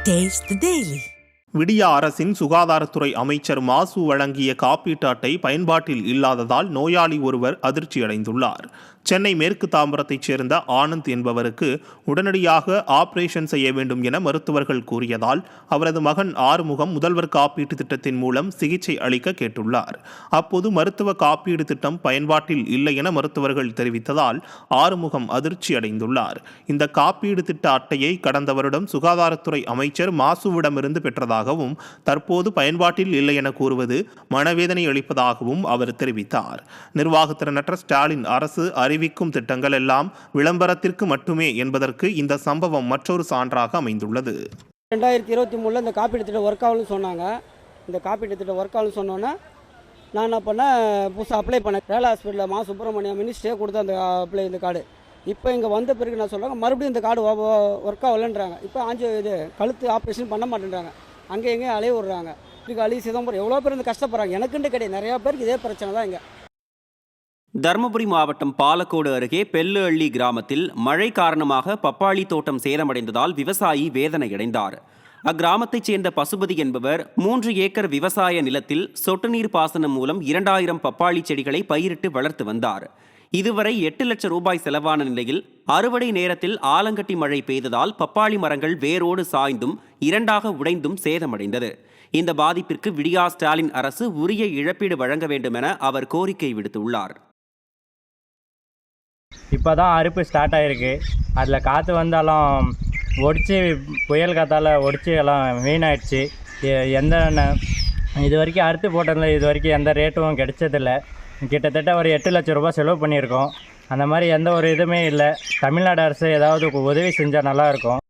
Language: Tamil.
Taste the Daily. விடியா அரசின் சுகாதாரத்துறை அமைச்சர் மாசு வழங்கிய காப்பீட்டு அட்டை பயன்பாட்டில் இல்லாததால் நோயாளி ஒருவர் அதிர்ச்சியடைந்துள்ளார். சென்னை மேற்கு தாம்பரத்தைச் சேர்ந்த ஆனந்த் என்பவருக்கு உடனடியாக ஆபரேஷன் செய்ய வேண்டும் என மருத்துவர்கள் கூறியதால் அவரது மகன் ஆறுமுகம் முதல்வர் காப்பீட்டு திட்டத்தின் மூலம் சிகிச்சை அளிக்க கேட்டுள்ளார். அப்போது மருத்துவ காப்பீடு திட்டம் பயன்பாட்டில் இல்லை என மருத்துவர்கள் தெரிவித்ததால் ஆறுமுகம் அதிர்ச்சியடைந்துள்ளார். இந்த காப்பீடு திட்ட அட்டையை கடந்த வருடம் சுகாதாரத்துறை அமைச்சர் மாசுவிடமிருந்து பெற்றதாகவும் தற்போது பயன்பாட்டில் இல்லை என கூறுவது மனவேதனை அளிப்பதாகவும் அவர் தெரிவித்தார். நிர்வாகத்திறனற்ற ஸ்டாலின் அரசு அறிவிக்கும் திட்டங்கள் எல்லாம் விளம்பரத்திற்கு மட்டுமே என்பதற்கு இந்த சம்பவம் மற்றொரு சான்றாக அமைந்துள்ளது. 2023 இந்த காப்பீடு திட்டம் ஒர்க் ஆகலன்னு சொன்னாங்க. இந்த காப்பீடு திட்டம் ஒர்க் ஆகலன்னு சொன்னோன்னே நான் என்ன பண்ணேன், புதுசாக அப்ளை பண்ணேன். ரேலா ஹாஸ்பிட்டலில் மா சுப்பிரமணியம் மினிஸ்டே கொடுத்த அந்த இந்த கார்டு இப்போ இங்கே வந்த பிறகு நான் சொல்கிறாங்க மறுபடியும் இந்த கார்டு ஒர்க் ஆகலன்றாங்க. இப்போ இது கழுத்து ஆப்ரேஷன் பண்ண மாட்டேன்றாங்க. அங்கே எங்கேயும் அலைய விடுறாங்க. இதுக்கு அழி சிதம்பரம் எவ்வளோ பேர் இந்த கஷ்டப்படுறாங்க. எனக்குன்னு கிடையாது, நிறையா பேருக்கு இதே பிரச்சனை தான். இங்கே தருமபுரி மாவட்டம் பாலக்கோடு அருகே பெல்லுஅள்ளி கிராமத்தில் மழை காரணமாக பப்பாளி தோட்டம் சேதமடைந்ததால் விவசாயி வேதனையடைந்தார். அக்கிராமத்தைச் சேர்ந்த பசுபதி என்பவர் 3 ஏக்கர் விவசாய நிலத்தில் சொட்டு நீர் பாசனம் மூலம் 2000 பப்பாளி செடிகளை பயிரிட்டு வளர்த்து வந்தார். இதுவரை 8 லட்சம் ரூபாய் செலவான நிலையில் அறுவடை நேரத்தில் ஆலங்கட்டி மழை பெய்ததால் பப்பாளி மரங்கள் வேரோடு சாய்ந்தும் 2ஆக உடைந்தும் சேதமடைந்தது. இந்த பாதிப்பிற்கு விடியா ஸ்டாலின் அரசு உரிய இழப்பீடு வழங்க வேண்டும் என அவர் கோரிக்கை விடுத்துள்ளார். இப்போ தான் அறுப்பு ஸ்டார்ட் ஆகிருக்கு. அதில் காற்று வந்தாலும் ஒடிச்சு, புயல் காற்றால் ஒடிச்சு எல்லாம் வீணாயிடுச்சு. இது வரைக்கும் அறுத்து போட்டதில் இது வரைக்கும் எந்த ரேட்டும் கிடைச்சதில்லை. கிட்டத்தட்ட ஒரு 8 லட்சம் ரூபாய் செலவு பண்ணியிருக்கோம். அந்த மாதிரி எந்த ஒரு இதுவுமே இல்லை. தமிழ்நாடு அரசு ஏதாவது உதவி செஞ்சால் நல்லாயிருக்கும்.